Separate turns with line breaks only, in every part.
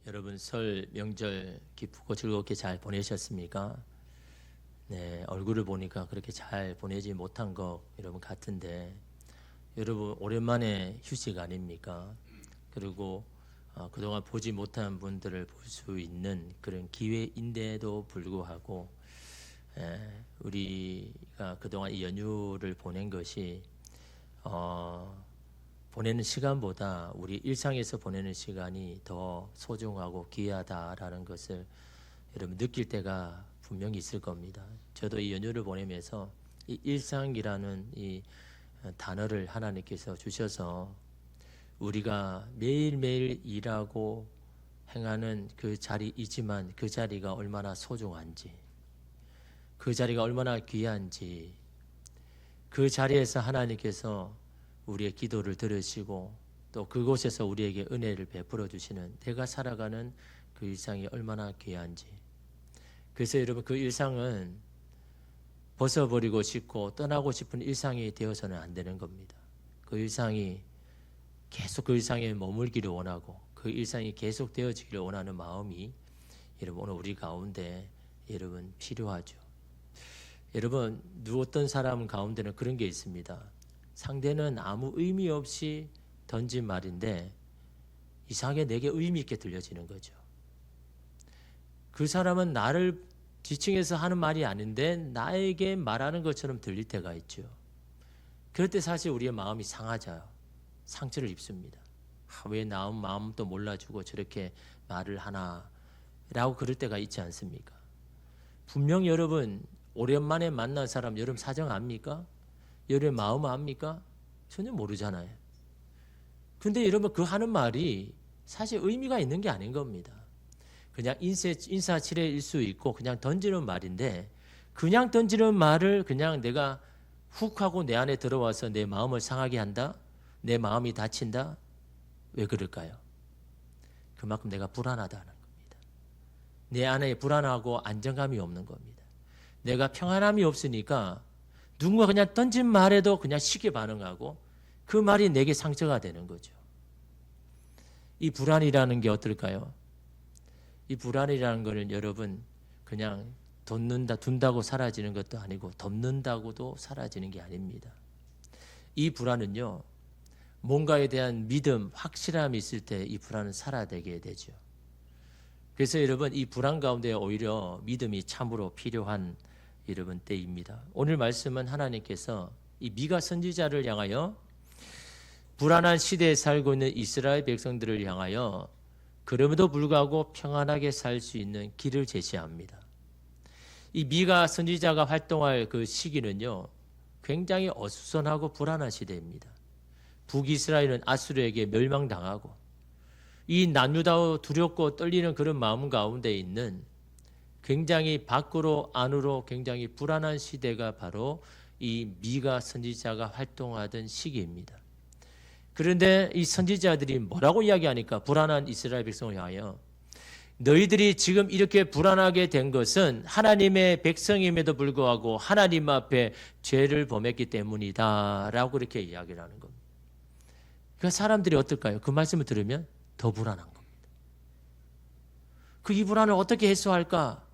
여러분 설 명절 기쁘고 즐겁게 잘 보내셨습니까? 네, 얼굴을 보니까 그렇게 잘 보내지 못한 것 여러분 같은데 여러분 오랜만에 휴식 아닙니까? 그리고 그동안 보지 못한 분들을 볼 수 있는 그런 기회인데도 불구하고 우리가 그동안 이 연휴를 보낸 것이 보내는 시간보다 우리 일상에서 보내는 시간이 더 소중하고 귀하다라는 것을 여러분 느낄 때가 분명히 있을 겁니다. 저도 이 연휴를 보내면서 이 일상이라는 이 단어를 하나님께서 주셔서 우리가 매일매일 일하고 행하는 그 자리이지만 그 자리가 얼마나 소중한지, 그 자리가 얼마나 귀한지, 그 자리에서 하나님께서 우리의 기도를 들으시고 또 그곳에서 우리에게 은혜를 베풀어 주시는 내가 살아가는 그 일상이 얼마나 귀한지. 그래서 여러분 그 일상은 벗어버리고 싶고 떠나고 싶은 일상이 되어서는 안 되는 겁니다. 그 일상이 계속 그 일상에 머물기를 원하고 그 일상이 계속 되어지기를 원하는 마음이 여러분 오늘 우리 가운데 여러분 필요하죠. 여러분 어떤 사람 가운데는 그런 게 있습니다. 상대는 아무 의미 없이 던진 말인데 이상하게 내게 의미 있게 들려지는 거죠. 그 사람은 나를 지칭해서 하는 말이 아닌데 나에게 말하는 것처럼 들릴 때가 있죠. 그럴 때 사실 우리의 마음이 상하죠. 상처를 입습니다. 왜 마음도 몰라주고 저렇게 말을 하나 라고 그럴 때가 있지 않습니까? 분명 여러분 오랜만에 만난 사람 여러분 사정 압니까? 여러분 마음 압니까? 전혀 모르잖아요. 근데 여러분 그 하는 말이 사실 의미가 있는 게 아닌 겁니다. 그냥 인사치레일 수 있고 그냥 던지는 말인데 그냥 던지는 말을 그냥 내가 훅 하고 내 안에 들어와서 내 마음을 상하게 한다? 내 마음이 다친다? 왜 그럴까요? 그만큼 내가 불안하다는 겁니다. 내 안에 불안하고 안정감이 없는 겁니다. 내가 평안함이 없으니까 누군가 그냥 던진 말에도 그냥 쉽게 반응하고 그 말이 내게 상처가 되는 거죠. 이 불안이라는 게 어떨까요? 이 불안이라는 거는 여러분 그냥 둔다고 사라지는 것도 아니고 덮는다고도 사라지는 게 아닙니다. 이 불안은요. 뭔가에 대한 믿음, 확실함이 있을 때 이 불안은 사라지게 되죠. 그래서 여러분 이 불안 가운데 오히려 믿음이 참으로 필요한 여러분 때입니다. 오늘 말씀은 하나님께서 이 미가 선지자를 향하여 불안한 시대에 살고 있는 이스라엘 백성들을 향하여 그럼에도 불구하고 평안하게 살 수 있는 길을 제시합니다. 이 미가 선지자가 활동할 그 시기는요. 굉장히 어수선하고 불안한 시대입니다. 북이스라엘은 아수르에게 멸망당하고 이 난유다워 두렵고 떨리는 그런 마음 가운데 있는 굉장히 밖으로 안으로 굉장히 불안한 시대가 바로 이 미가 선지자가 활동하던 시기입니다. 그런데 이 선지자들이 뭐라고 이야기하니까 불안한 이스라엘 백성을 향하여 너희들이 지금 이렇게 불안하게 된 것은 하나님의 백성임에도 불구하고 하나님 앞에 죄를 범했기 때문이다 라고 그렇게 이야기를 하는 겁니다. 그러니까 사람들이 어떨까요? 그 말씀을 들으면 더 불안한 겁니다. 이 불안을 어떻게 해소할까?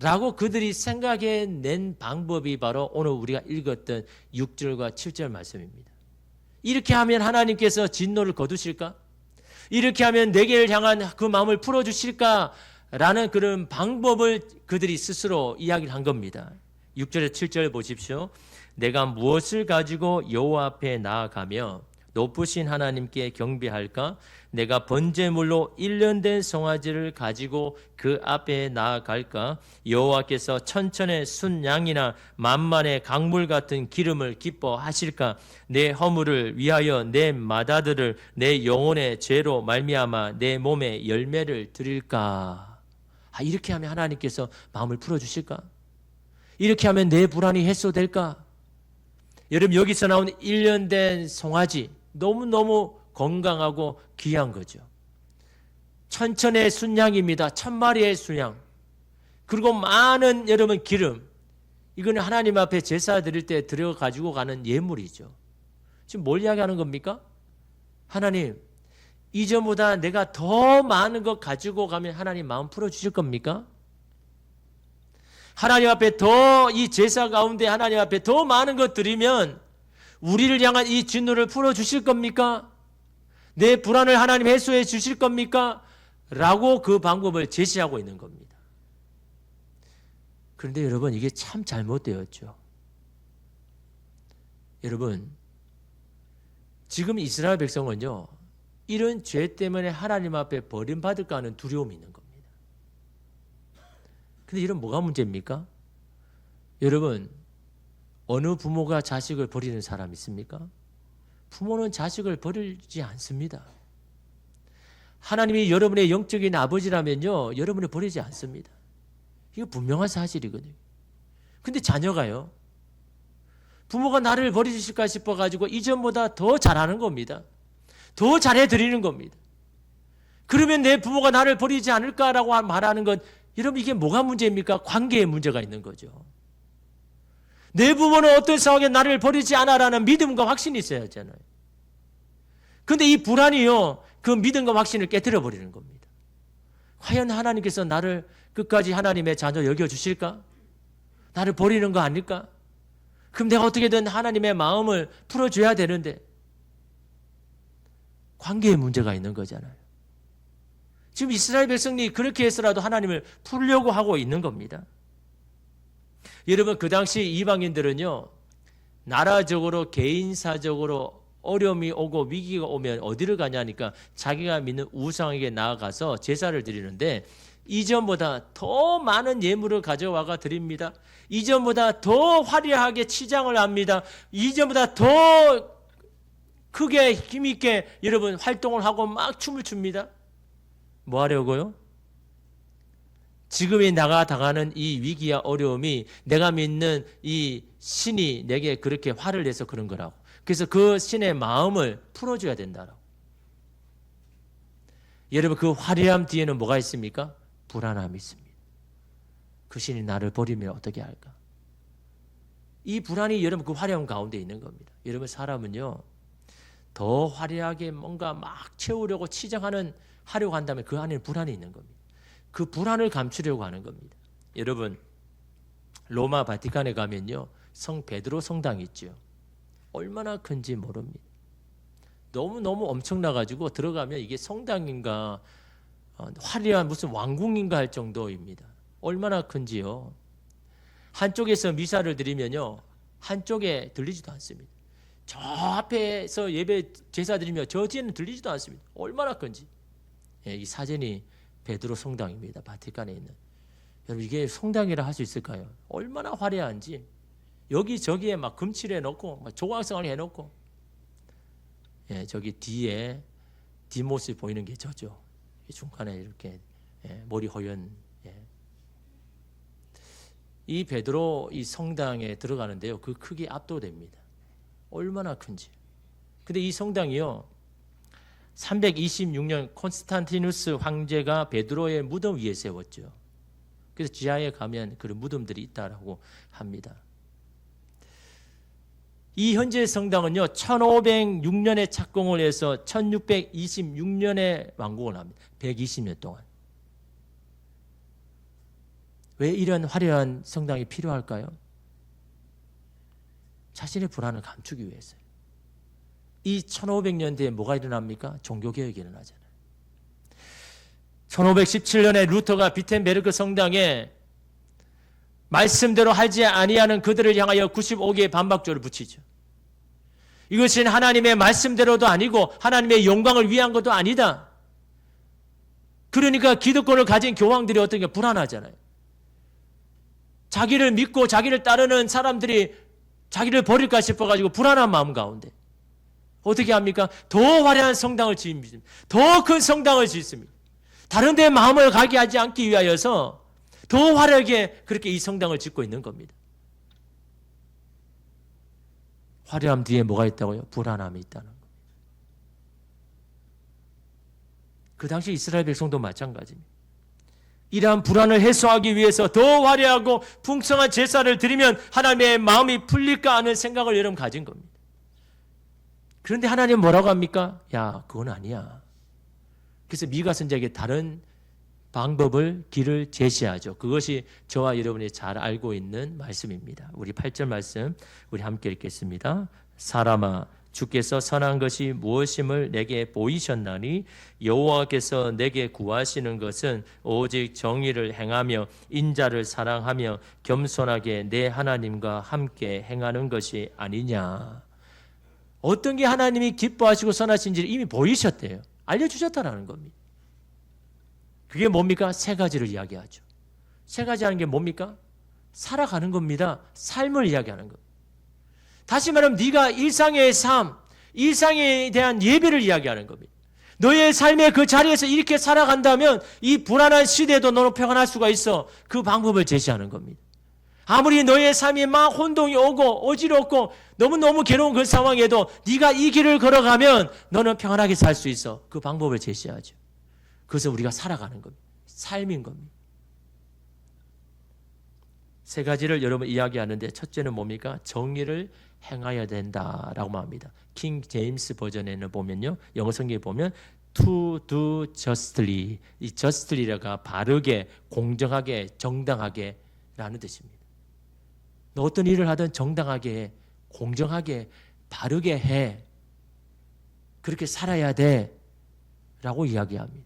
라고 그들이 생각해낸 방법이 바로 오늘 우리가 읽었던 6절과 7절 말씀입니다. 이렇게 하면 하나님께서 진노를 거두실까? 이렇게 하면 내게를 향한 그 마음을 풀어주실까? 라는 그런 방법을 그들이 스스로 이야기를 한 겁니다. 6절에 7절 보십시오. 내가 무엇을 가지고 여호와 앞에 나아가며 높으신 하나님께 경배할까? 내가 번제물로 1년 된 송아지를 가지고 그 앞에 나아갈까? 여호와께서 천천의 순양이나 만만의 강물 같은 기름을 기뻐하실까? 내 허물을 위하여 내 맏아들을 내 영혼의 죄로 말미암아 내 몸에 열매를 드릴까? 이렇게 하면 하나님께서 마음을 풀어주실까? 이렇게 하면 내 불안이 해소될까? 여러분 여기서 나온 1년 된 송아지 너무너무 건강하고 귀한 거죠. 천천의 순양입니다. 1000마리의 순양. 그리고 많은 여러분 기름. 이거는 하나님 앞에 제사 드릴 때 들여가지고 가는 예물이죠. 지금 뭘 이야기하는 겁니까? 하나님, 이전보다 내가 더 많은 것 가지고 가면 하나님 마음 풀어주실 겁니까? 하나님 앞에 더 이 제사 가운데 하나님 앞에 더 많은 것 드리면 우리를 향한 이 진노를 풀어주실 겁니까? 내 불안을 하나님 해소해 주실 겁니까? 라고 그 방법을 제시하고 있는 겁니다. 그런데 여러분, 이게 참 잘못되었죠. 여러분, 지금 이스라엘 백성은요, 이런 죄 때문에 하나님 앞에 버림받을까 하는 두려움이 있는 겁니다. 근데 이런 뭐가 문제입니까? 여러분, 어느 부모가 자식을 버리는 사람 있습니까? 부모는 자식을 버리지 않습니다. 하나님이 여러분의 영적인 아버지라면요, 여러분을 버리지 않습니다. 이거 분명한 사실이거든요. 근데 자녀가요, 부모가 나를 버리실까 싶어가지고 이전보다 더 잘하는 겁니다. 더 잘해드리는 겁니다. 그러면 내 부모가 나를 버리지 않을까라고 말하는 건, 여러분, 이게 뭐가 문제입니까? 관계에 문제가 있는 거죠. 내 부모는 어떤 상황에 나를 버리지 않아라는 믿음과 확신이 있어야 하잖아요. 그런데 이 불안이요, 그 믿음과 확신을 깨뜨려 버리는 겁니다. 과연 하나님께서 나를 끝까지 하나님의 자녀 여겨주실까? 나를 버리는 거 아닐까? 그럼 내가 어떻게든 하나님의 마음을 풀어줘야 되는데, 관계에 문제가 있는 거잖아요. 지금 이스라엘 백성이 그렇게 해서라도 하나님을 풀려고 하고 있는 겁니다. 여러분, 그 당시 이방인들은요, 나라적으로 개인사적으로 어려움이 오고 위기가 오면 어디를 가냐니까 자기가 믿는 우상에게 나아가서 제사를 드리는데, 이전보다 더 많은 예물을 가져와가 드립니다. 이전보다 더 화려하게 치장을 합니다. 이전보다 더 크게 힘있게 여러분 활동을 하고 막 춤을 춥니다. 뭐 하려고요? 지금이 나가 당하는 이 위기와 어려움이 내가 믿는 이 신이 내게 그렇게 화를 내서 그런 거라고. 그래서 그 신의 마음을 풀어줘야 된다라고. 여러분, 그 화려함 뒤에는 뭐가 있습니까? 불안함이 있습니다. 그 신이 나를 버리면 어떻게 할까? 이 불안이 여러분 그 화려함 가운데 있는 겁니다. 여러분, 사람은요, 더 화려하게 뭔가 막 채우려고 치장하는 하려고 한다면 그 안에 불안이 있는 겁니다. 그 불안을 감추려고 하는 겁니다. 여러분, 로마 바티칸에 가면요, 성 베드로 성당이 있죠. 얼마나 큰지 모릅니다. 너무너무 엄청나가지고 들어가면 이게 성당인가 화려한 무슨 왕궁인가 할 정도입니다. 얼마나 큰지요. 한쪽에서 미사를 드리면요, 한쪽에 들리지도 않습니다. 저 앞에서 예배 제사 드리며 저 뒤에는 들리지도 않습니다. 얼마나 큰지. 예, 이 사진이 베드로 성당입니다. 바티칸에 있는. 여러분, 이게 성당이라 할 수 있을까요? 얼마나 화려한지. 여기저기에 막 금칠해 놓고 막 조각상을 해 놓고, 예, 저기 뒤에 뒷모습이 보이는 게 저죠. 중간에 이렇게, 예, 머리 허연. 예. 이 베드로 이 성당에 들어가는데요, 그 크기 압도됩니다. 얼마나 큰지. 근데 이 성당이요, 326년 콘스탄티누스 황제가 베드로의 무덤 위에 세웠죠. 그래서 지하에 가면 그런 무덤들이 있다라고 합니다. 이 현재 성당은요, 1506년에 착공을 해서 1626년에 완공을 합니다. 120년 동안. 왜 이런 화려한 성당이 필요할까요? 자신의 불안을 감추기 위해서요. 이 1500년대에 뭐가 일어납니까? 종교개혁이 일어나잖아요. 1517년에 루터가 비텐베르크 성당에 말씀대로 하지 아니하는 그들을 향하여 95개의 반박조를 붙이죠. 이것은 하나님의 말씀대로도 아니고 하나님의 영광을 위한 것도 아니다. 그러니까 기득권을 가진 교황들이 어떻게 불안하잖아요. 자기를 믿고 자기를 따르는 사람들이 자기를 버릴까 싶어가지고 불안한 마음 가운데 어떻게 합니까? 더 화려한 성당을 지습니다. 더 큰 성당을 짓습니다. 다른 데 마음을 가게 하지 않기 위하여서 더 화려하게 그렇게 이 성당을 짓고 있는 겁니다. 화려함 뒤에 뭐가 있다고요? 불안함이 있다는 겁니다. 그 당시 이스라엘 백성도 마찬가지입니다. 이러한 불안을 해소하기 위해서 더 화려하고 풍성한 제사를 드리면 하나님의 마음이 풀릴까 하는 생각을 여러분 가진 겁니다. 그런데 하나님 뭐라고 합니까? 야, 그건 아니야. 그래서 미가 선지자에게 다른 방법을, 길을 제시하죠. 그것이 저와 여러분이 잘 알고 있는 말씀입니다. 우리 8절 말씀 우리 함께 읽겠습니다. 사람아, 주께서 선한 것이 무엇임을 내게 보이셨나니 여호와께서 내게 구하시는 것은 오직 정의를 행하며 인자를 사랑하며 겸손하게 내 하나님과 함께 행하는 것이 아니냐. 어떤 게 하나님이 기뻐하시고 선하신지를 이미 보이셨대요. 알려주셨다라는 겁니다. 그게 뭡니까? 세 가지를 이야기하죠. 세 가지 하는 게 뭡니까? 살아가는 겁니다. 삶을 이야기하는 겁니다. 다시 말하면 네가 일상의 삶, 일상에 대한 예배를 이야기하는 겁니다. 너의 삶의 그 자리에서 이렇게 살아간다면 이 불안한 시대에도 너는 평안할 수가 있어. 그 방법을 제시하는 겁니다. 아무리 너의 삶이 막 혼동이 오고 어지럽고 너무너무 괴로운 그 상황에도 네가 이 길을 걸어가면 너는 평안하게 살 수 있어. 그 방법을 제시하죠. 그래서 우리가 살아가는 겁니다. 삶인 겁니다. 세 가지를 여러분 이야기하는데 첫째는 뭡니까? 정의를 행해야 된다라고 말합니다. 킹 제임스 버전에는 보면요, 영어 성경에 보면 to do justly, 이 justly가 바르게, 공정하게, 정당하게라는 뜻입니다. 너 어떤 일을 하든 정당하게 해, 공정하게, 바르게 해, 그렇게 살아야 돼라고 이야기합니다.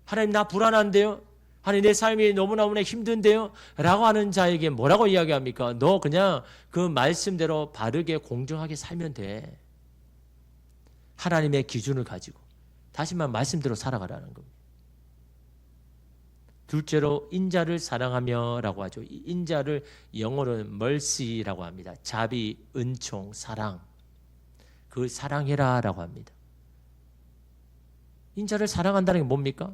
하나님, 나 불안한데요? 하나님, 내 삶이 너무너무나 힘든데요? 라고 하는 자에게 뭐라고 이야기합니까? 너 그냥 그 말씀대로 바르게 공정하게 살면 돼. 하나님의 기준을 가지고 다시 말씀대로 살아가라는 겁니다. 둘째로 인자를 사랑하며 라고 하죠. 이 인자를 영어로는 mercy라고 합니다. 자비, 은총, 사랑. 그 사랑해라 라고 합니다. 인자를 사랑한다는 게 뭡니까?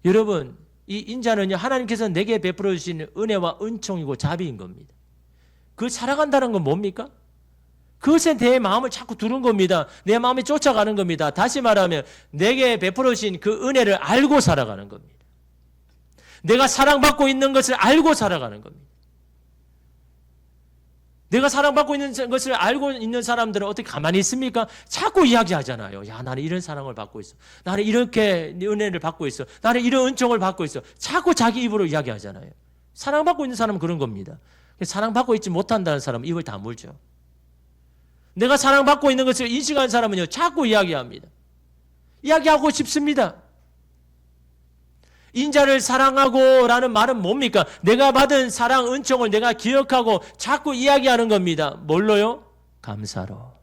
여러분, 이 인자는요, 하나님께서 내게 베풀어 주신 은혜와 은총이고 자비인 겁니다. 그걸 사랑한다는 건 뭡니까? 그것에 내 마음을 자꾸 두는 겁니다. 내 마음에 쫓아가는 겁니다. 다시 말하면 내게 베풀어 주신 그 은혜를 알고 살아가는 겁니다. 내가 사랑받고 있는 것을 알고 살아가는 겁니다. 내가 사랑받고 있는 것을 알고 있는 사람들은 어떻게 가만히 있습니까? 자꾸 이야기하잖아요. 야, 나는 이런 사랑을 받고 있어. 나는 이렇게 은혜를 받고 있어. 나는 이런 은총을 받고 있어. 자꾸 자기 입으로 이야기하잖아요. 사랑받고 있는 사람은 그런 겁니다. 사랑받고 있지 못한다는 사람은 입을 다물죠. 내가 사랑받고 있는 것을 인식하는 사람은요, 자꾸 이야기합니다. 이야기하고 싶습니다. 인자를 사랑하고 라는 말은 뭡니까? 내가 받은 사랑, 은총을 내가 기억하고 자꾸 이야기하는 겁니다. 뭘로요? 감사로.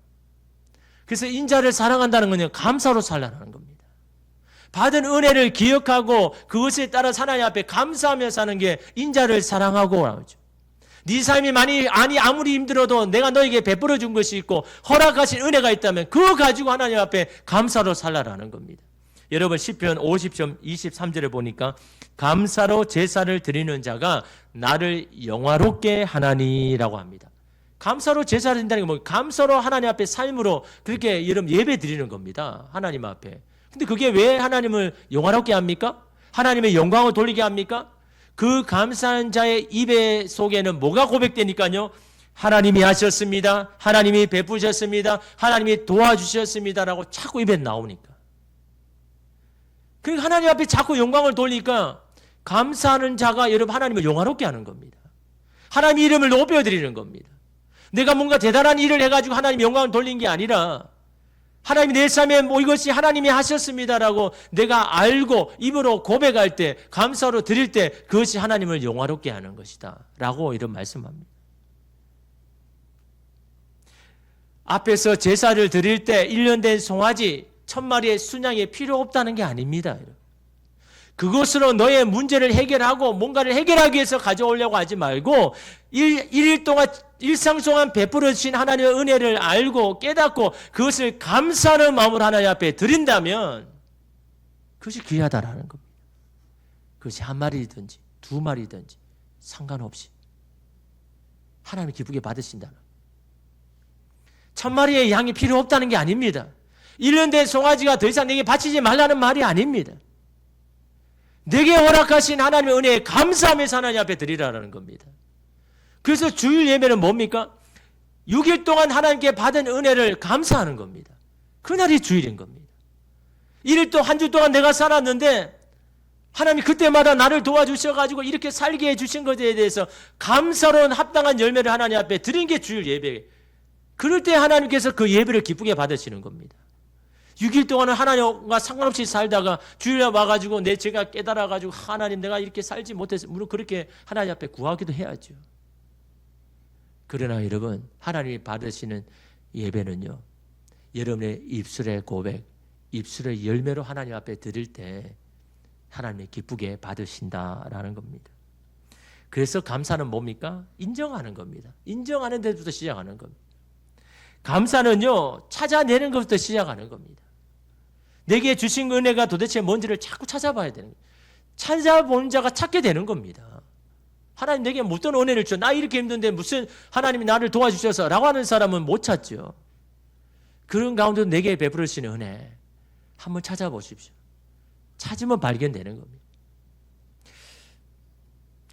그래서 인자를 사랑한다는 건요, 감사로 살라는 겁니다. 받은 은혜를 기억하고 그것에 따라 하나님 앞에 감사하며 사는 게 인자를 사랑하고 나오죠. 네 삶이 아무리 힘들어도 내가 너에게 베풀어 준 것이 있고 허락하신 은혜가 있다면 그거 가지고 하나님 앞에 감사로 살라라는 겁니다. 여러분, 시편 50편 23절에 보니까 감사로 제사를 드리는 자가 나를 영화롭게 하나니라고 합니다. 감사로 제사를 드린다는 게 뭐, 감사로 하나님 앞에 삶으로 그렇게 여러분 예배 드리는 겁니다. 하나님 앞에. 근데 그게 왜 하나님을 영화롭게 합니까? 하나님의 영광을 돌리게 합니까? 그 감사한 자의 입에 속에는 뭐가 고백되니까요? 하나님이 하셨습니다. 하나님이 베푸셨습니다. 하나님이 도와주셨습니다라고 자꾸 입에 나오니까. 그러니까 하나님 앞에 자꾸 영광을 돌리니까 감사하는 자가 여러분 하나님을 영화롭게 하는 겁니다. 하나님 이름을 높여드리는 겁니다. 내가 뭔가 대단한 일을 해가지고 하나님 영광을 돌린 게 아니라 하나님이 내 삶에 뭐 이것이 하나님이 하셨습니다라고 내가 알고 입으로 고백할 때, 감사로 드릴 때 그것이 하나님을 영화롭게 하는 것이다 라고 이런 말씀합니다. 앞에서 제사를 드릴 때 1년 된 송아지 1000마리의 순양이 필요 없다는 게 아닙니다. 그것으로 너의 문제를 해결하고 뭔가를 해결하기 위해서 가져오려고 하지 말고 일일 동안 일상 동안 베풀어 주신 하나님의 은혜를 알고 깨닫고 그것을 감사하는 마음으로 하나님 앞에 드린다면 그것이 귀하다라는 겁니다. 그것이 한 마리든지 두 마리든지 상관없이 하나님 기쁘게 받으신다는 1000마리의 양이 필요 없다는 게 아닙니다. 1년 된 송아지가 더 이상 내게 바치지 말라는 말이 아닙니다. 내게 허락하신 하나님의 은혜에 감사하면서 하나님 앞에 드리라는 겁니다. 그래서 주일 예배는 뭡니까? 6일 동안 하나님께 받은 은혜를 감사하는 겁니다. 그날이 주일인 겁니다. 1일 동안 한 주 동안 내가 살았는데 하나님이 그때마다 나를 도와주셔가지고 이렇게 살게 해주신 것에 대해서 감사로운 합당한 열매를 하나님 앞에 드린 게 주일 예배. 그럴 때 하나님께서 그 예배를 기쁘게 받으시는 겁니다. 6일 동안은 하나님과 상관없이 살다가 주일에 와가지고 제가 깨달아가지고 하나님 내가 이렇게 살지 못해서 물론 그렇게 하나님 앞에 구하기도 해야죠. 그러나 여러분 하나님이 받으시는 예배는요, 여러분의 입술의 고백, 입술의 열매로 하나님 앞에 드릴 때 하나님이 기쁘게 받으신다라는 겁니다. 그래서 감사는 뭡니까? 인정하는 겁니다. 인정하는 데부터 시작하는 겁니다. 감사는요, 찾아내는 것부터 시작하는 겁니다. 내게 주신 은혜가 도대체 뭔지를 자꾸 찾아봐야 되는 거예요. 찾아본 자가 찾게 되는 겁니다. 하나님 내게 어떤 은혜를 줘? 나 이렇게 힘든데 무슨 하나님이 나를 도와주셔서 라고 하는 사람은 못 찾죠. 그런 가운데도 내게 베풀으시는 은혜 한번 찾아보십시오. 찾으면 발견되는 겁니다.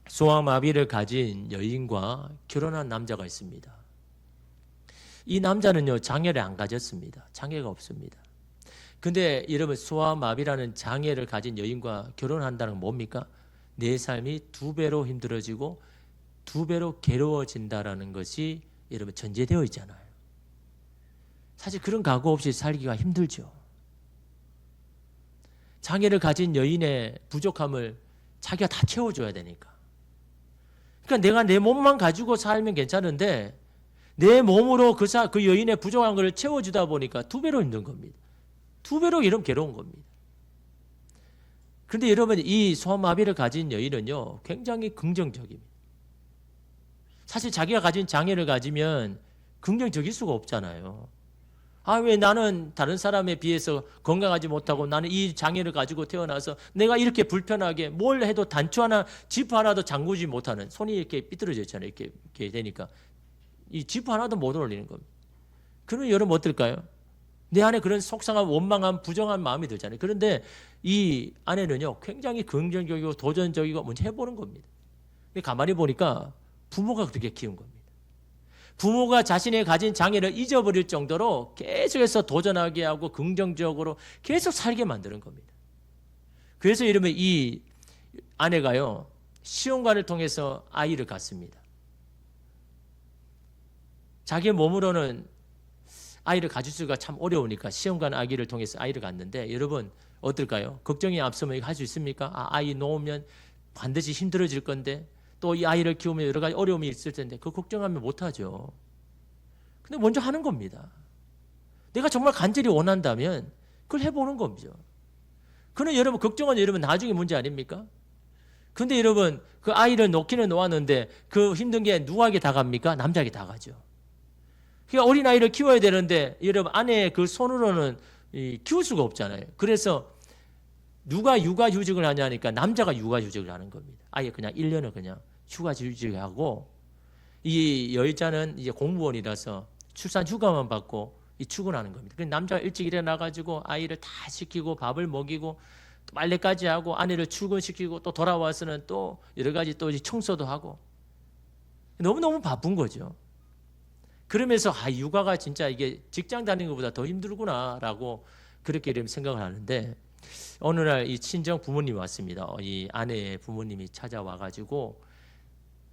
소아마비를 가진 여인과 결혼한 남자가 있습니다. 이 남자는요, 장애를 안 가졌습니다. 장애가 없습니다. 근데 여러분, 소아마비라는 장애를 가진 여인과 결혼한다는 건 뭡니까? 내 삶이 2배로 힘들어지고 2배로 괴로워진다라는 것이 여러분 전제되어 있잖아요. 사실 그런 각오 없이 살기가 힘들죠. 장애를 가진 여인의 부족함을 자기가 다 채워줘야 되니까. 그러니까 내가 내 몸만 가지고 살면 괜찮은데 내 몸으로 그 여인의 부족한 것을 채워주다 보니까 2배로 힘든 겁니다. 2배로 이런 괴로운 겁니다. 그런데 여러분, 이 소아마비를 가진 여인은요, 굉장히 긍정적입니다. 사실 자기가 가진 장애를 가지면 긍정적일 수가 없잖아요. 왜 나는 다른 사람에 비해서 건강하지 못하고 나는 이 장애를 가지고 태어나서 내가 이렇게 불편하게 뭘 해도 단추 하나, 지퍼 하나도 잠그지 못하는, 손이 이렇게 삐뚤어져 있잖아요. 이렇게 되니까 이 지퍼 하나도 못 올리는 겁니다. 그러면 여러분 어떨까요? 내 안에 그런 속상한, 원망한, 부정한 마음이 들잖아요. 그런데 이 아내는요, 굉장히 긍정적이고 도전적이고 먼저 해보는 겁니다. 가만히 보니까 부모가 그렇게 키운 겁니다. 부모가 자신의 가진 장애를 잊어버릴 정도로 계속해서 도전하게 하고 긍정적으로 계속 살게 만드는 겁니다. 그래서 이러면 이 아내가요, 시험관을 통해서 아이를 갖습니다. 자기 몸으로는 아이를 가질 수가 참 어려우니까 시험관 아기를 통해서 아이를 갖는데, 여러분 어떨까요? 걱정이 앞서면 이거 할 수 있습니까? 아이 놓으면 반드시 힘들어질 건데, 또 이 아이를 키우면 여러 가지 어려움이 있을 텐데, 그거 걱정하면 못하죠. 근데 먼저 하는 겁니다. 내가 정말 간절히 원한다면 그걸 해보는 거죠. 그는 여러분, 걱정은 여러분 나중에 문제 아닙니까? 근데 여러분, 그 아이를 놓기는 놓았는데 그 힘든 게 누구에게 다 갑니까? 남자에게 다 가죠. 그러니까 어린아이를 키워야 되는데 여러분, 아내의 그 손으로는 키울 수가 없잖아요. 그래서 누가 육아휴직을 하냐니까 남자가 육아휴직을 하는 겁니다. 아예 그냥 1년을 그냥 휴가휴직을 하고, 이 여자는 이제 공무원이라서 출산 휴가만 받고 출근하는 겁니다. 그래서 남자가 일찍 일어나가지고 아이를 다 시키고 밥을 먹이고 또 빨래까지 하고 아내를 출근시키고 또 돌아와서는 또 여러 가지 또 청소도 하고 너무너무 바쁜 거죠. 그러면서 육아가 진짜 이게 직장 다니는 것보다 더 힘들구나라고 그렇게 생각을 하는데, 어느 날 이 친정 부모님이 왔습니다. 이 아내의 부모님이 찾아와가지고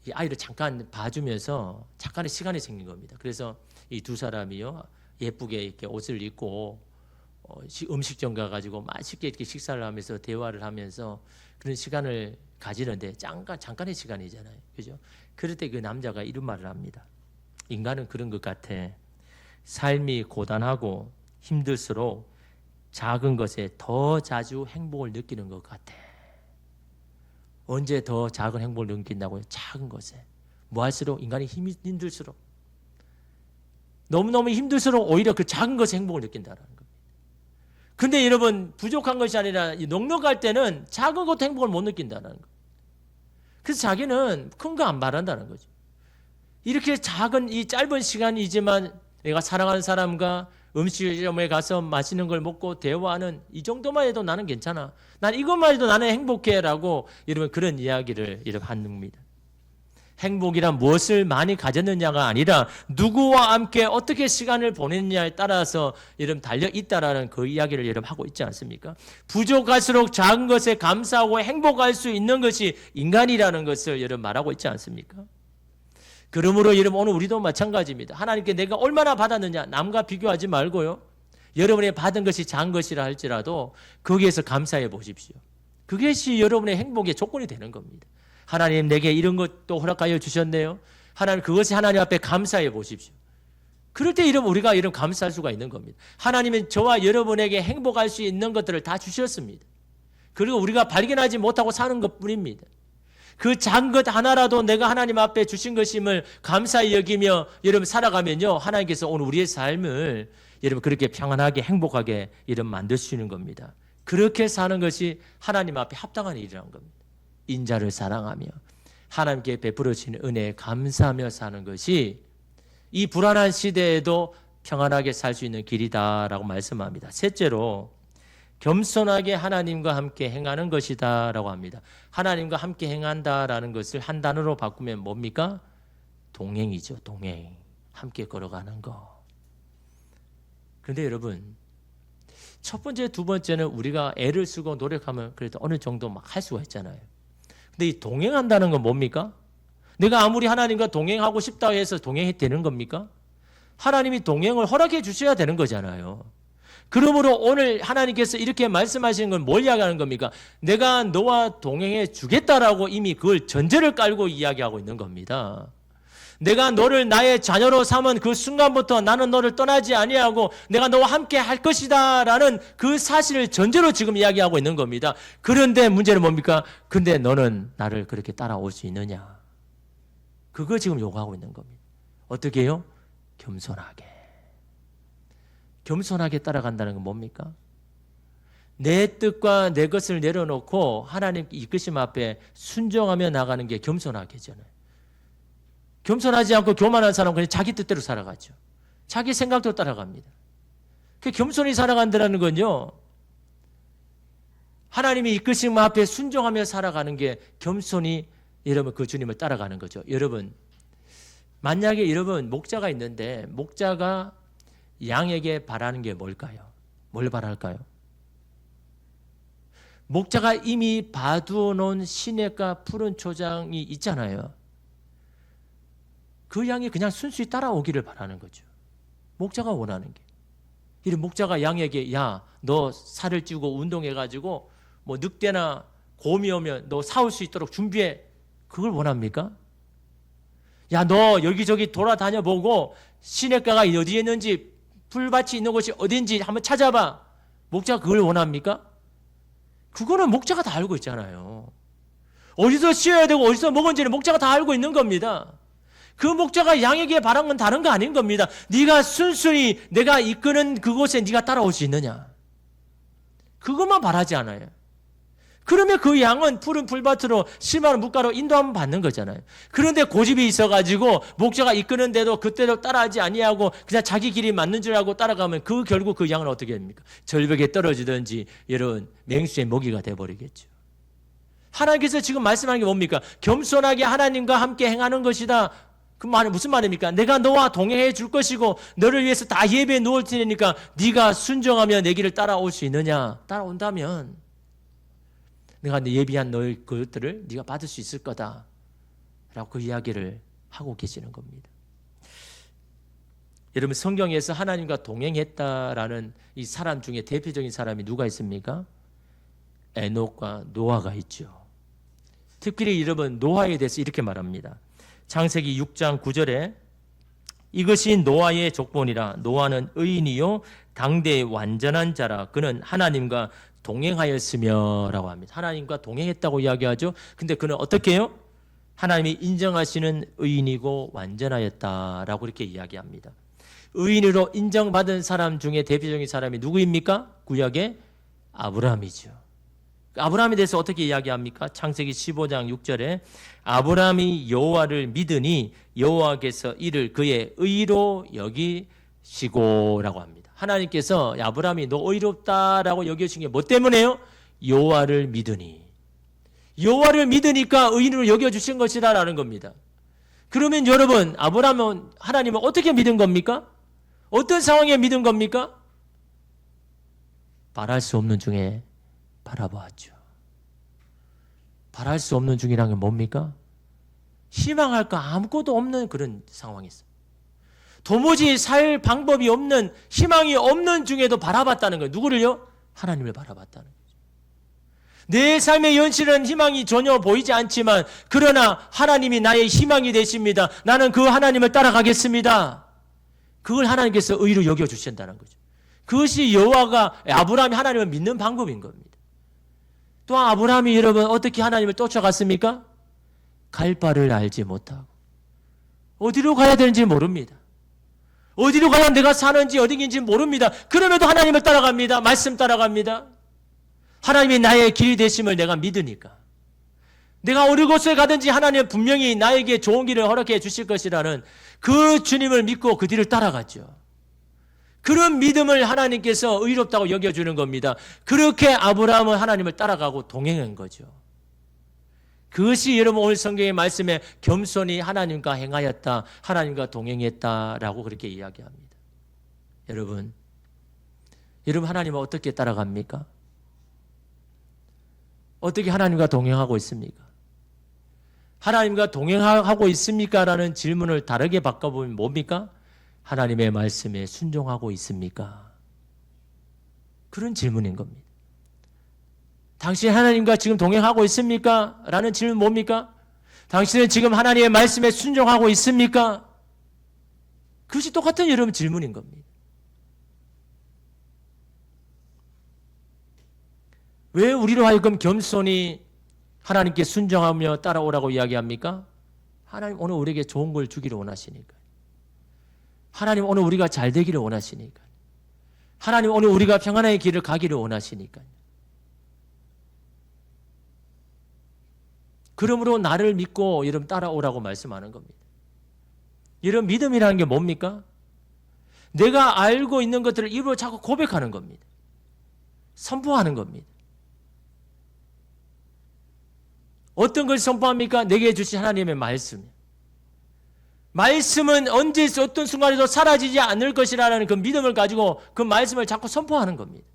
이 아이를 잠깐 봐주면서 잠깐의 시간이 생긴 겁니다. 그래서 이 두 사람이요, 예쁘게 이렇게 옷을 입고 음식점 가가지고 맛있게 이렇게 식사를 하면서 대화를 하면서 그런 시간을 가지는데 잠깐의 시간이잖아요. 그죠? 그럴 때 그 남자가 이런 말을 합니다. 인간은 그런 것 같아. 삶이 고단하고 힘들수록 작은 것에 더 자주 행복을 느끼는 것 같아. 언제 더 작은 행복을 느낀다고요? 작은 것에. 뭐 할수록 인간이 힘들수록, 너무너무 힘들수록 오히려 그 작은 것에 행복을 느낀다는 겁니다. 근데 여러분, 부족한 것이 아니라 넉넉할 때는 작은 것도 행복을 못 느낀다는 거예요. 그래서 자기는 큰 거 안 바란다는 거죠. 이렇게 작은 이 짧은 시간이지만 내가 사랑하는 사람과 음식점에 가서 맛있는 걸 먹고 대화하는 이 정도만 해도 나는 괜찮아. 난 이것만 해도 나는 행복해라고 여러분 그런 이야기를 여러분 합니다. 행복이란 무엇을 많이 가졌느냐가 아니라 누구와 함께 어떻게 시간을 보냈느냐에 따라서 여러분 달려 있다라는 그 이야기를 여러분 하고 있지 않습니까? 부족할수록 작은 것에 감사하고 행복할 수 있는 것이 인간이라는 것을 여러분 말하고 있지 않습니까? 그러므로 여러분 오늘 우리도 마찬가지입니다. 하나님께 내가 얼마나 받았느냐 남과 비교하지 말고요. 여러분이 받은 것이 작은 것이라 할지라도 거기에서 감사해 보십시오. 그것이 여러분의 행복의 조건이 되는 겁니다. 하나님 내게 이런 것도 허락하여 주셨네요. 하나님 그것이 하나님 앞에 감사해 보십시오. 그럴 때 우리가 감사할 수가 있는 겁니다. 하나님은 저와 여러분에게 행복할 수 있는 것들을 다 주셨습니다. 그리고 우리가 발견하지 못하고 사는 것뿐입니다. 그 작은 것 하나라도 내가 하나님 앞에 주신 것임을 감사히 여기며 여러분 살아가면요. 하나님께서 오늘 우리의 삶을 여러분 그렇게 평안하게 행복하게 만드시는 겁니다. 그렇게 사는 것이 하나님 앞에 합당한 일이라는 겁니다. 인자를 사랑하며 하나님께 베풀어주시는 은혜에 감사하며 사는 것이 이 불안한 시대에도 평안하게 살 수 있는 길이다라고 말씀합니다. 셋째로 겸손하게 하나님과 함께 행하는 것이다 라고 합니다. 하나님과 함께 행한다라는 것을 한 단어로 바꾸면 뭡니까? 동행이죠. 동행. 함께 걸어가는 거. 그런데 여러분 첫 번째, 두 번째는 우리가 애를 쓰고 노력하면 그래도 어느 정도 막 할 수가 있잖아요. 근데 이 동행한다는 건 뭡니까? 내가 아무리 하나님과 동행하고 싶다고 해서 동행이 되는 겁니까? 하나님이 동행을 허락해 주셔야 되는 거잖아요. 그러므로 오늘 하나님께서 이렇게 말씀하시는 건 뭘 이야기하는 겁니까? 내가 너와 동행해 주겠다라고 이미 그걸 전제를 깔고 이야기하고 있는 겁니다. 내가 너를 나의 자녀로 삼은 그 순간부터 나는 너를 떠나지 아니하고 내가 너와 함께 할 것이다 라는 그 사실을 전제로 지금 이야기하고 있는 겁니다. 그런데 문제는 뭡니까? 근데 너는 나를 그렇게 따라올 수 있느냐? 그거 지금 요구하고 있는 겁니다. 어떻게 해요? 겸손하게. 겸손하게 따라간다는 건 뭡니까? 내 뜻과 내 것을 내려놓고 하나님께 이끄심 앞에 순종하며 나가는 게 겸손하게잖아요. 겸손하지 않고 교만한 사람은 그냥 자기 뜻대로 살아가죠. 자기 생각대로 따라갑니다. 그 겸손히 살아간다는 건요. 하나님이 이끄심 앞에 순종하며 살아가는 게 겸손히 여러분 그 주님을 따라가는 거죠. 여러분 만약에 여러분 목자가 있는데 목자가 양에게 바라는 게 뭘까요? 뭘 바랄까요? 목자가 이미 봐두어 놓은 시냇가 푸른 초장이 있잖아요. 그 양이 그냥 순수히 따라오기를 바라는 거죠. 목자가 원하는 게. 이런 목자가 양에게 야, 너 살을 찌우고 운동해가지고 뭐 늑대나 곰이 오면 너 싸울 수 있도록 준비해. 그걸 원합니까? 야, 너 여기저기 돌아다녀 보고 시냇가가 어디에 있는지 풀밭이 있는 곳이 어딘지 한번 찾아봐. 목자가 그걸 원합니까? 그거는 목자가 다 알고 있잖아요. 어디서 쉬어야 되고 어디서 먹은지는 목자가 다 알고 있는 겁니다. 그 목자가 양에게 바란 건 다른 거 아닌 겁니다. 네가 순순히 내가 이끄는 그곳에 네가 따라올 수 있느냐. 그것만 바라지 않아요. 그러면 그 양은 푸른 풀밭으로 심한 뭇가로 인도하면 받는 거잖아요. 그런데 고집이 있어가지고 목자가 이끄는데도 그때도 따라하지 아니하고 그냥 자기 길이 맞는 줄 알고 따라가면 그 결국 그 양은 어떻게 됩니까? 절벽에 떨어지든지 이런 맹수의 먹이가 돼버리겠죠. 하나님께서 지금 말씀하는 게 뭡니까? 겸손하게 하나님과 함께 행하는 것이다. 그 말은 무슨 말입니까? 내가 너와 동행해 줄 것이고 너를 위해서 다 예배해 놓을 테니까 네가 순종하며 내 길을 따라올 수 있느냐? 따라온다면 내가 예비한 너의 그것들을 네가 받을 수 있을 거다 라고 그 이야기를 하고 계시는 겁니다. 여러분 성경에서 하나님과 동행했다라는 이 사람 중에 대표적인 사람이 누가 있습니까? 에녹과 노아가 있죠. 특별히 여러분 노아에 대해서 이렇게 말합니다. 창세기 6장 9절에 이것이 노아의 족본이라. 노아는 의인이요 당대의 완전한 자라. 그는 하나님과 동행하였으며 라고 합니다. 하나님과 동행했다고 이야기하죠. 근데 그는 어떻게 해요? 하나님이 인정하시는 의인이고 완전하였다라고 이렇게 이야기합니다. 의인으로 인정받은 사람 중에 대표적인 사람이 누구입니까? 구약의 아브라함이죠. 아브라함에 대해서 어떻게 이야기합니까? 창세기 15장 6절에 아브라함이 여호와를 믿으니 여호와께서 이를 그의 의로 여기시고라고 합니다. 하나님께서 아브라함이 너 의롭다라고 여겨주신 게 뭐 때문에요? 여호와를 믿으니. 여호와를 믿으니까 의인으로 여겨주신 것이다라는 겁니다. 그러면 여러분, 아브라함은 하나님을 어떻게 믿은 겁니까? 어떤 상황에 믿은 겁니까? 바랄 수 없는 중에 바라보았죠. 바랄 수 없는 중이란 게 뭡니까? 희망할 거 아무것도 없는 그런 상황이었어요. 도무지 살 방법이 없는, 희망이 없는 중에도 바라봤다는 거예요. 누구를요? 하나님을 바라봤다는 거예요. 내 삶의 현실은 희망이 전혀 보이지 않지만 그러나 하나님이 나의 희망이 되십니다. 나는 그 하나님을 따라가겠습니다. 그걸 하나님께서 의로 여겨주신다는 거죠. 그것이 여호와가 아브라함이 하나님을 믿는 방법인 겁니다. 또한 아브라함이 여러분 어떻게 하나님을 쫓아갔습니까? 갈 바를 알지 못하고 어디로 가야 되는지 모릅니다. 어디로 가야 내가 사는지 어디인지 모릅니다. 그럼에도 하나님을 따라갑니다. 말씀 따라갑니다. 하나님이 나의 길이 되심을 내가 믿으니까. 내가 어느 곳에 가든지 하나님은 분명히 나에게 좋은 길을 허락해 주실 것이라는 그 주님을 믿고 그 뒤를 따라갔죠. 그런 믿음을 하나님께서 의롭다고 여겨주는 겁니다. 그렇게 아브라함은 하나님을 따라가고 동행한 거죠. 그것이 여러분 오늘 성경의 말씀에 겸손히 하나님과 행하였다, 하나님과 동행했다라고 그렇게 이야기합니다. 여러분 하나님을 어떻게 따라갑니까? 어떻게 하나님과 동행하고 있습니까? 하나님과 동행하고 있습니까? 라는 질문을 다르게 바꿔보면 뭡니까? 하나님의 말씀에 순종하고 있습니까? 그런 질문인 겁니다. 당신 하나님과 지금 동행하고 있습니까? 라는 질문 뭡니까? 당신은 지금 하나님의 말씀에 순종하고 있습니까? 그것이 똑같은 여러분 질문인 겁니다. 왜 우리로 하여금 겸손히 하나님께 순종하며 따라오라고 이야기합니까? 하나님 오늘 우리에게 좋은 걸 주기를 원하시니까. 하나님 오늘 우리가 잘 되기를 원하시니까. 하나님 오늘 우리가 평안의 길을 가기를 원하시니까. 그러므로 나를 믿고 여러분 따라오라고 말씀하는 겁니다. 여러분 믿음이라는 게 뭡니까? 내가 알고 있는 것들을 입으로 자꾸 고백하는 겁니다. 선포하는 겁니다. 어떤 걸 선포합니까? 내게 주신 하나님의 말씀. 말씀은 언제 어떤 순간에도 사라지지 않을 것이라는 그 믿음을 가지고 그 말씀을 자꾸 선포하는 겁니다.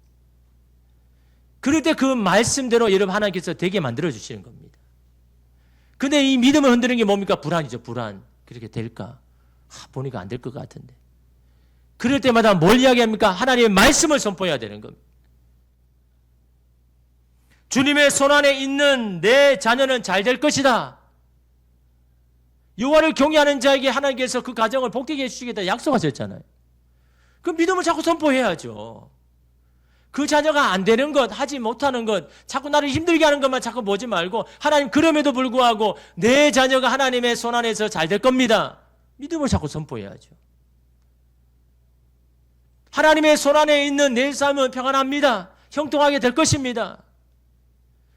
그럴 때 그 말씀대로 여러분 하나님께서 되게 만들어 주시는 겁니다. 근데 이 믿음을 흔드는 게 뭡니까? 불안이죠. 불안. 그렇게 될까? 보니까 안 될 것 같은데. 그럴 때마다 뭘 이야기합니까? 하나님의 말씀을 선포해야 되는 겁니다. 주님의 손안에 있는 내 자녀는 잘 될 것이다. 여호와를 경외하는 자에게 하나님께서 그 가정을 복되게 해주시겠다 약속하셨잖아요. 그 믿음을 자꾸 선포해야죠. 그 자녀가 안 되는 것, 하지 못하는 것, 자꾸 나를 힘들게 하는 것만 자꾸 보지 말고 하나님 그럼에도 불구하고 내 자녀가 하나님의 손안에서 잘 될 겁니다. 믿음을 자꾸 선포해야죠. 하나님의 손안에 있는 내 삶은 평안합니다. 형통하게 될 것입니다.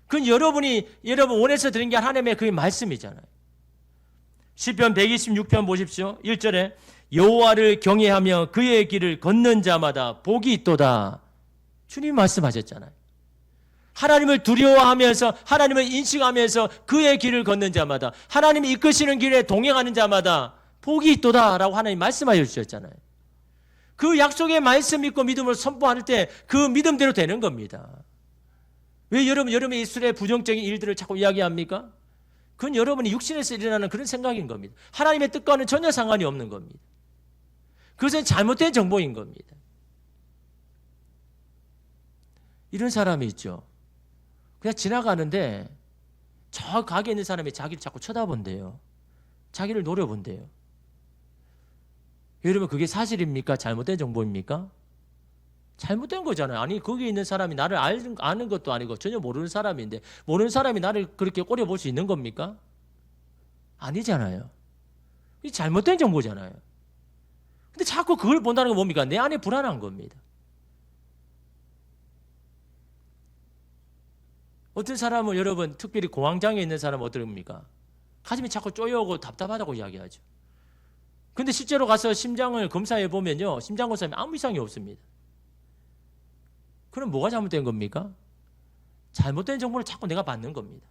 그건 여러분 원해서 드린 게 하나님의 그 말씀이잖아요. 시편 126편 보십시오. 1절에 여호와를 경외하며 그의 길을 걷는 자마다 복이 있도다. 주님 말씀하셨잖아요. 하나님을 두려워하면서 하나님을 인식하면서 그의 길을 걷는 자마다 하나님이 이끄시는 길에 동행하는 자마다 복이 있도다라고 하나님 말씀하여 주셨잖아요. 그 약속의 말씀 믿고 믿음을 선포할 때 그 믿음대로 되는 겁니다. 왜 여러분의 입술에 부정적인 일들을 자꾸 이야기합니까? 그건 여러분이 육신에서 일어나는 그런 생각인 겁니다. 하나님의 뜻과는 전혀 상관이 없는 겁니다. 그것은 잘못된 정보인 겁니다. 이런 사람이 있죠. 그냥 지나가는데 저 가게에 있는 사람이 자기를 자꾸 쳐다본대요. 자기를 노려본대요. 여러분 그게 사실입니까? 잘못된 정보입니까? 잘못된 거잖아요. 아니 거기에 있는 사람이 나를 아는 것도 아니고 전혀 모르는 사람인데 모르는 사람이 나를 그렇게 꼬려볼 수 있는 겁니까? 아니잖아요. 이 잘못된 정보잖아요. 근데 자꾸 그걸 본다는 건 뭡니까? 내 안에 불안한 겁니다. 어떤 사람은 여러분 특별히 공황장애 있는 사람은 어떻습니까? 가슴이 자꾸 쪼여오고 답답하다고 이야기하죠. 근데 실제로 가서 심장을 검사해 보면요. 심장 검사에 아무 이상이 없습니다. 그럼 뭐가 잘못된 겁니까? 잘못된 정보를 자꾸 내가 받는 겁니다.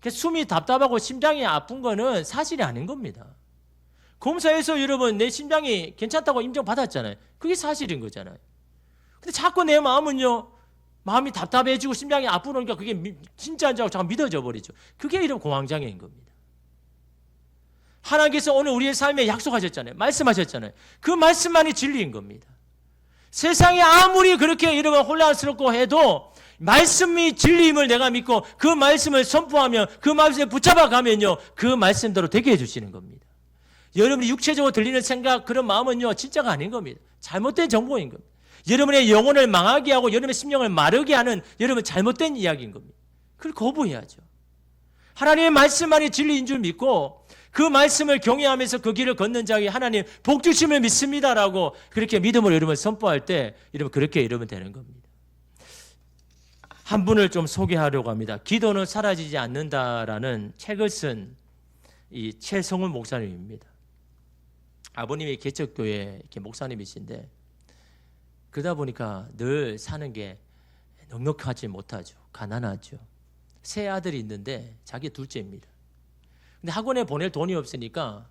숨이 답답하고 심장이 아픈 거는 사실이 아닌 겁니다. 검사에서 여러분 내 심장이 괜찮다고 인정받았잖아요. 그게 사실인 거잖아요. 근데 자꾸 내 마음은요, 마음이 답답해지고 심장이 아프니까 그게 진짜인 줄 알고 자꾸 믿어져 버리죠. 그게 이런 공황장애인 겁니다. 하나님께서 오늘 우리의 삶에 약속하셨잖아요. 말씀하셨잖아요. 그 말씀만이 진리인 겁니다. 세상이 아무리 그렇게 여러분 혼란스럽고 해도 말씀이 진리임을 내가 믿고 그 말씀을 선포하며 그 말씀에 붙잡아 가면요, 그 말씀대로 되게 해주시는 겁니다. 여러분이 육체적으로 들리는 생각, 그런 마음은요, 진짜가 아닌 겁니다. 잘못된 정보인 겁니다. 여러분의 영혼을 망하게 하고 여러분의 심령을 마르게 하는 여러분 잘못된 이야기인 겁니다. 그걸 거부해야죠. 하나님의 말씀만이 진리인 줄 믿고 그 말씀을 경외하면서 그 길을 걷는 자에게 하나님 복 주심을 믿습니다라고 그렇게 믿음으로 여러분 선포할 때 여러분 그렇게 이러면 되는 겁니다. 한 분을 좀 소개하려고 합니다. 기도는 사라지지 않는다라는 책을 쓴 이 최성훈 목사님입니다. 아버님이 개척교회 이렇게 목사님이신데 그러다 보니까 늘 사는 게 넉넉하지 못하죠. 가난하죠. 세 아들이 있는데 자기 둘째입니다. 근데 학원에 보낼 돈이 없으니까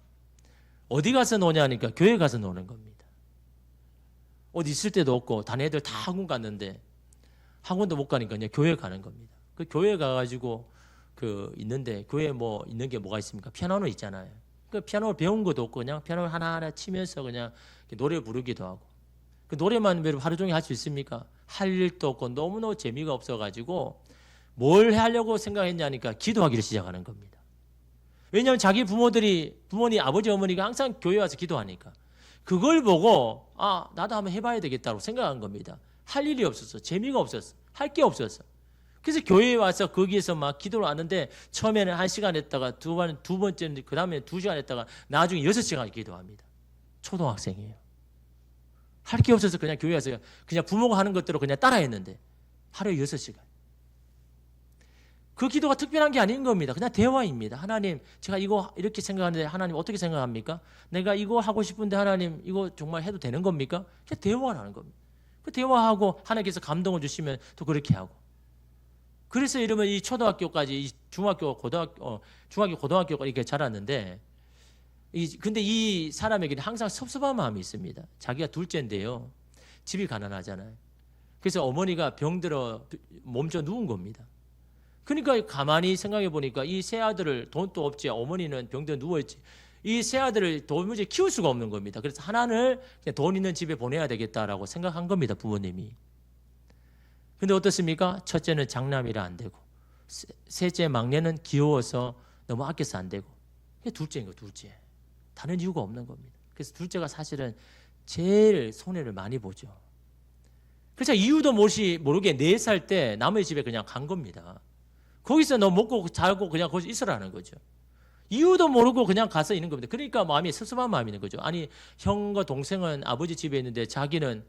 어디 가서 노냐니까 교회 가서 노는 겁니다. 어디 있을 데도 없고 다른 애들 다 학원 갔는데 학원도 못 가니까 그냥 교회 가는 겁니다. 그 교회 가가지고 그 있는데 교회에 뭐 있는 게 뭐가 있습니까? 피아노는 있잖아요. 그 피아노를 배운 것도 없고 그냥 피아노를 하나하나 치면서 그냥 노래 부르기도 하고 그 노래만 하루 종일 할 수 있습니까? 할 일도 없고 너무너무 재미가 없어가지고 뭘 하려고 생각했냐니까 기도하기를 시작하는 겁니다. 왜냐하면 자기 부모님 아버지 어머니가 항상 교회 와서 기도하니까 그걸 보고 아 나도 한번 해봐야 되겠다고 생각한 겁니다. 할 일이 없었어. 재미가 없었어. 할 게 없었어. 그래서 교회에 와서 거기에서 막 기도를 하는데 처음에는 1시간 했다가 두 번째는 그 다음에 2시간 했다가 나중에 6시간 기도합니다. 초등학생이에요. 할 게 없어서 그냥 교회 와서 그냥 부모가 하는 것대로 그냥 따라했는데 하루에 6시간. 그 기도가 특별한 게 아닌 겁니다. 그냥 대화입니다. 하나님, 제가 이거 이렇게 생각하는데 하나님 어떻게 생각합니까? 내가 이거 하고 싶은데 하나님 이거 정말 해도 되는 겁니까? 그냥 대화를 하는 겁니다. 그 대화하고 하나님께서 감동을 주시면 또 그렇게 하고. 그래서 이러면 이 초등학교까지 중학교, 고등학교까지 이렇게 자랐는데 근데 이 사람에게는 항상 섭섭한 마음이 있습니다. 자기가 둘째인데요. 집이 가난하잖아요. 그래서 어머니가 병들어 몸져 누운 겁니다. 그러니까 가만히 생각해 보니까 이 세 아들을 돈도 없지 어머니는 병들어 누워있지 이 세 아들을 도무지 키울 수가 없는 겁니다. 그래서 하나를 그냥 돈 있는 집에 보내야 되겠다라고 생각한 겁니다. 부모님이. 근데 어떻습니까? 첫째는 장남이라 안 되고 셋째 막내는 귀여워서 너무 아껴서 안 되고 둘째인 거예요. 둘째. 다른 이유가 없는 겁니다. 그래서 둘째가 사실은 제일 손해를 많이 보죠. 그래서 이유도 모르게 4살 때 남의 집에 그냥 간 겁니다. 거기서 너 먹고 자고 그냥 거기서 있으라는 거죠. 이유도 모르고 그냥 가서 있는 겁니다. 그러니까 마음이 섭섭한 마음이 있는 거죠. 아니 형과 동생은 아버지 집에 있는데 자기는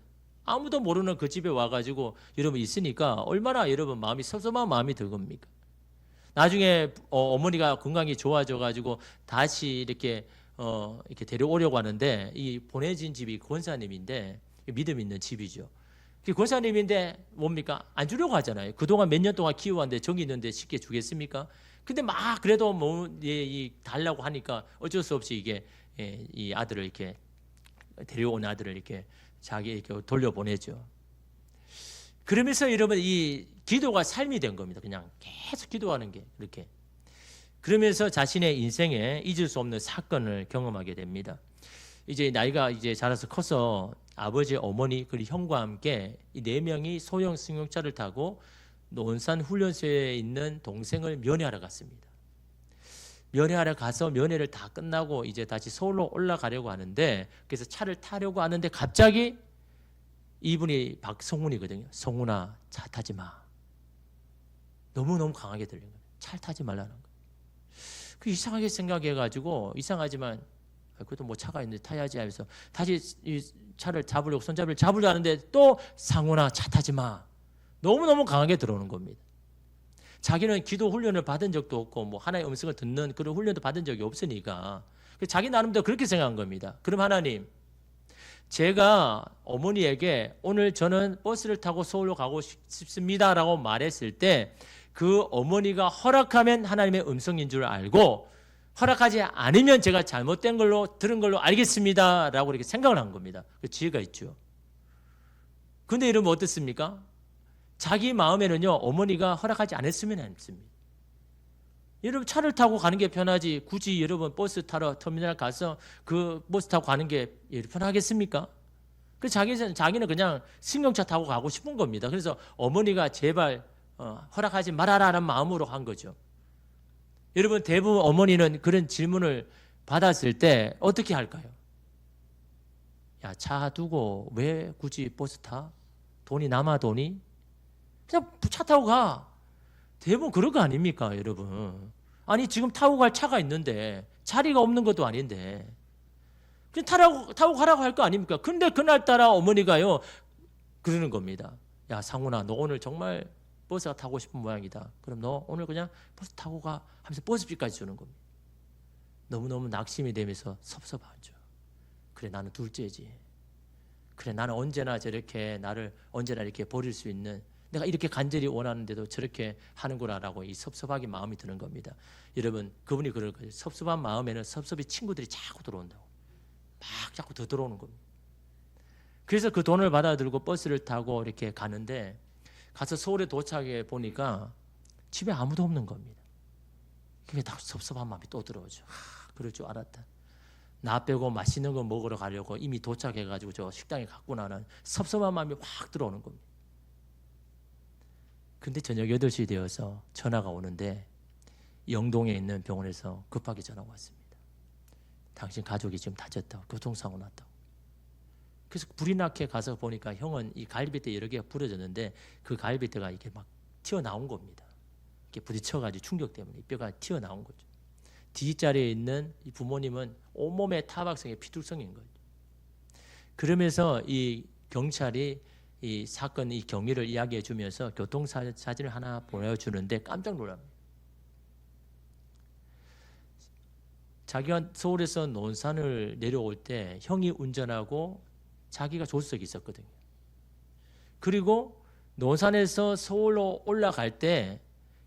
아무도 모르는 그 집에 와가지고 여러분 있으니까 얼마나 여러분 마음이 섭섭한 마음이 들 겁니까? 나중에 어머니가 건강이 좋아져가지고 다시 이렇게 데려오려고 하는데 이 보내진 집이 권사님인데 믿음 있는 집이죠. 그 권사님인데 뭡니까? 안 주려고 하잖아요. 그동안 몇 년 동안 키워왔는데 정이 있는데 쉽게 주겠습니까? 근데 막 그래도 달라고 하니까 어쩔 수 없이 이게 이 아들을 이렇게 데려온 아들을 이렇게 자기 이렇게 돌려보내죠. 그러면서 여러분 이 기도가 삶이 된 겁니다. 그냥 계속 기도하는 게 그렇게. 그러면서 자신의 인생에 잊을 수 없는 사건을 경험하게 됩니다. 이제 나이가 이제 자라서 커서 아버지, 어머니 그리고 형과 함께 이 4명이 소형 승용차를 타고 논산 훈련소에 있는 동생을 면회하러 갔습니다. 면회하러 가서 면회를 다 끝나고 이제 다시 서울로 올라가려고 하는데 그래서 차를 타려고 하는데 갑자기 이분이 박성훈이거든요. 성훈아 차 타지 마. 너무너무 강하게 들린 거예요. 차를 타지 말라는 거예요. 그 이상하게 생각해가지고 이상하지만 그래도 뭐 차가 있는데 타야지 하면서 다시 이 차를 잡으려고 손잡이를 잡으려 하는데 또 상훈아 차 타지 마. 너무너무 강하게 들어오는 겁니다. 자기는 기도 훈련을 받은 적도 없고 뭐 하나의 음성을 듣는 그런 훈련도 받은 적이 없으니까 자기 나름대로 그렇게 생각한 겁니다. 그럼 하나님 제가 어머니에게 오늘 저는 버스를 타고 서울로 가고 싶습니다라고 말했을 때 그 어머니가 허락하면 하나님의 음성인 줄 알고 허락하지 않으면 제가 잘못된 걸로 들은 걸로 알겠습니다 라고 이렇게 생각을 한 겁니다. 그 지혜가 있죠. 근데 여러분 어떻습니까? 자기 마음에는요 어머니가 허락하지 않았으면 했습니다. 여러분 차를 타고 가는 게 편하지 굳이 여러분 버스 타러 터미널 가서 그 버스 타고 가는 게 편하겠습니까? 그래서 자기는 그냥 승용차 타고 가고 싶은 겁니다. 그래서 어머니가 제발 허락하지 말아라는 마음으로 한 거죠. 여러분 대부분 어머니는 그런 질문을 받았을 때 어떻게 할까요? 야, 차 두고 왜 굳이 버스 타? 돈이 남아 돈이? 그냥 차 타고 가. 대부분 그런 거 아닙니까 여러분? 아니 지금 타고 갈 차가 있는데 자리가 없는 것도 아닌데 그냥 타고 가라고 할 거 아닙니까? 근데 그날따라 어머니가요 그러는 겁니다. 야 상훈아 너 오늘 정말 버스가 타고 싶은 모양이다. 그럼 너 오늘 그냥 버스 타고 가 하면서 버스비까지 주는 겁니다. 너무너무 낙심이 되면서 섭섭하죠. 그래 나는 둘째지. 그래 나는 언제나 나를 언제나 이렇게 버릴 수 있는 내가 이렇게 간절히 원하는데도 저렇게 하는구나라고 이 섭섭하게 마음이 드는 겁니다. 여러분 그분이 그럴 거예요. 섭섭한 마음에는 섭섭이 친구들이 자꾸 들어온다고. 막 자꾸 더 들어오는 겁니다. 그래서 그 돈을 받아들고 버스를 타고 이렇게 가는데 가서 서울에 도착해 보니까 집에 아무도 없는 겁니다. 그게 다 섭섭한 마음이 또 들어오죠. 그럴 줄 알았다. 나 빼고 맛있는 거 먹으러 가려고 이미 도착해가지고 저 식당에 갔구나는 섭섭한 마음이 확 들어오는 겁니다. 근데 저녁 8시 되어서 전화가 오는데 영동에 있는 병원에서 급하게 전화가 왔습니다. 당신 가족이 지금 다쳤다고 교통사고 났다고. 그래서 불이 나게 가서 보니까 형은 이 갈비뼈 여러 개가 부러졌는데 그 갈비뼈가 이렇게 막 튀어나온 겁니다. 이렇게 부딪혀가지고 충격 때문에 뼈가 튀어나온 거죠. 뒷자리에 있는 이 부모님은 온몸에 타박성의 피둘성인 거죠. 그러면서 이 경찰이 이 사건 이 경위를 이야기해 주면서 교통사진을 하나 보여주는데 깜짝 놀랍니다. 자기가 서울에서 논산을 내려올 때 형이 운전하고 자기가 조수석에 있었거든요. 그리고 논산에서 서울로 올라갈 때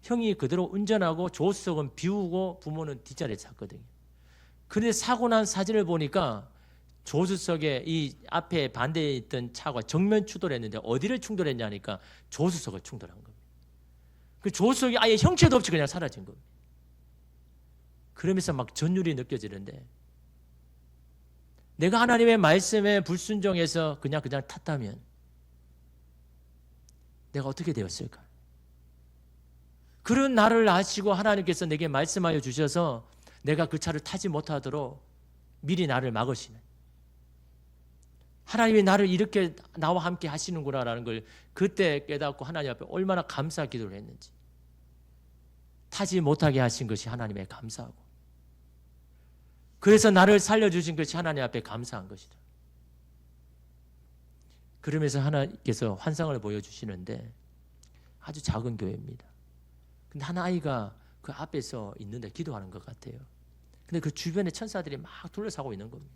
형이 그대로 운전하고 조수석은 비우고 부모는 뒷자리에 탔거든요. 그런데 사고 난 사진을 보니까 조수석에 이 앞에 반대에 있던 차가 정면 추돌했는데 어디를 충돌했냐니까 조수석을 충돌한 겁니다. 그 조수석이 아예 형체도 없이 그냥 사라진 겁니다. 그러면서 막 전율이 느껴지는데 내가 하나님의 말씀에 불순종해서 그냥 탔다면 내가 어떻게 되었을까? 그런 나를 아시고 하나님께서 내게 말씀하여 주셔서 내가 그 차를 타지 못하도록 미리 나를 막으시는 하나님이 나를 이렇게 나와 함께 하시는구나라는 걸 그때 깨닫고 하나님 앞에 얼마나 감사 기도를 했는지 타지 못하게 하신 것이 하나님의 감사하고 그래서 나를 살려주신 것이 하나님 앞에 감사한 것이다. 그러면서 하나님께서 환상을 보여주시는데 아주 작은 교회입니다. 근데 한 아이가 그 앞에서 있는데 기도하는 것 같아요. 근데 그 주변에 천사들이 막 둘러싸고 있는 겁니다.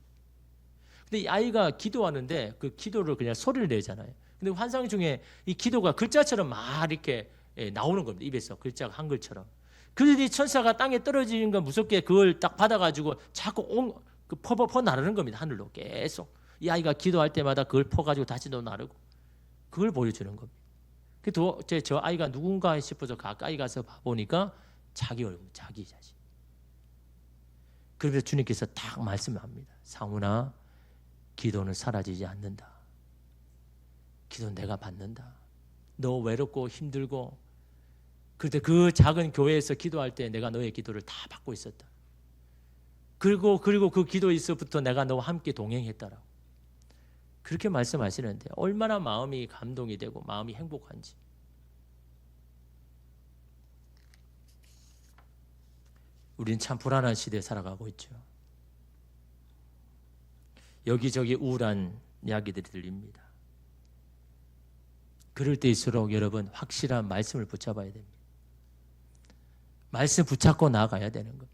근데 이 아이가 기도하는데 그 기도를 그냥 소리를 내잖아요. 근데 환상 중에 이 기도가 글자처럼 막 이렇게 나오는 겁니다. 입에서 글자가 한글처럼. 그러더니 천사가 땅에 떨어지는 건 무섭게 그걸 딱 받아가지고 자꾸 퍼 나르는 겁니다. 하늘로 계속. 이 아이가 기도할 때마다 그걸 퍼가지고 다시 또 나르고 그걸 보여주는 겁니다. 저 아이가 누군가 싶어서 가까이 가서 보니까 자기 얼굴, 자기 자신. 그러면서 주님께서 딱 말씀합니다. 상훈아, 기도는 사라지지 않는다. 기도는 내가 받는다. 너 외롭고 힘들고 그때 그 작은 교회에서 기도할 때 내가 너의 기도를 다 받고 있었다. 그리고 그 기도에서부터 내가 너와 함께 동행했다라고. 그렇게 말씀하시는데 얼마나 마음이 감동이 되고 마음이 행복한지. 우리는 참 불안한 시대에 살아가고 있죠. 여기저기 우울한 이야기들이 들립니다. 그럴 때일수록 여러분 확실한 말씀을 붙잡아야 됩니다. 말씀 붙잡고 나아가야 되는 겁니다.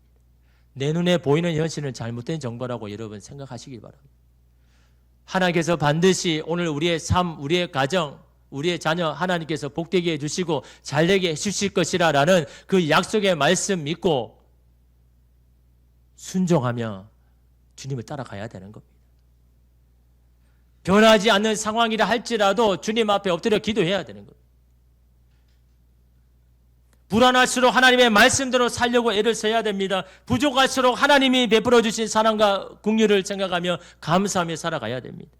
내 눈에 보이는 현실은 잘못된 정보라고 여러분 생각하시기 바랍니다. 하나님께서 반드시 오늘 우리의 삶, 우리의 가정, 우리의 자녀 하나님께서 복되게 해주시고 잘되게 해주실 것이라는 그 약속의 말씀 믿고 순종하며 주님을 따라가야 되는 겁니다. 변하지 않는 상황이라 할지라도 주님 앞에 엎드려 기도해야 되는 겁니다. 불안할수록 하나님의 말씀대로 살려고 애를 써야 됩니다. 부족할수록 하나님이 베풀어 주신 사랑과 긍휼을 생각하며 감사하며 살아가야 됩니다.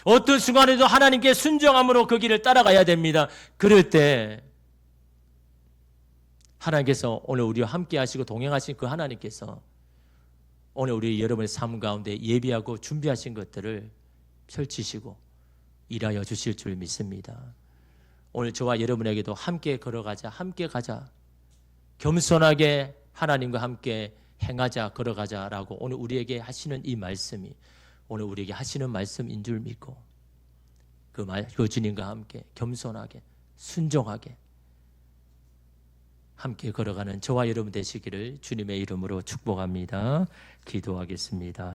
어떤 순간에도 하나님께 순종함으로 그 길을 따라가야 됩니다. 그럴 때 하나님께서 오늘 우리와 함께 하시고 동행하신 그 하나님께서 오늘 우리 여러분의 삶 가운데 예비하고 준비하신 것들을 펼치시고 일하여 주실 줄 믿습니다. 오늘 저와 여러분에게도 함께 걸어가자, 함께 가자, 겸손하게 하나님과 함께 행하자, 걸어가자라고 오늘 우리에게 하시는 이 말씀이 오늘 우리에게 하시는 말씀인 줄 믿고 그 주님과 함께 겸손하게 순종하게 함께 걸어가는 저와 여러분 되시기를 주님의 이름으로 축복합니다. 기도하겠습니다.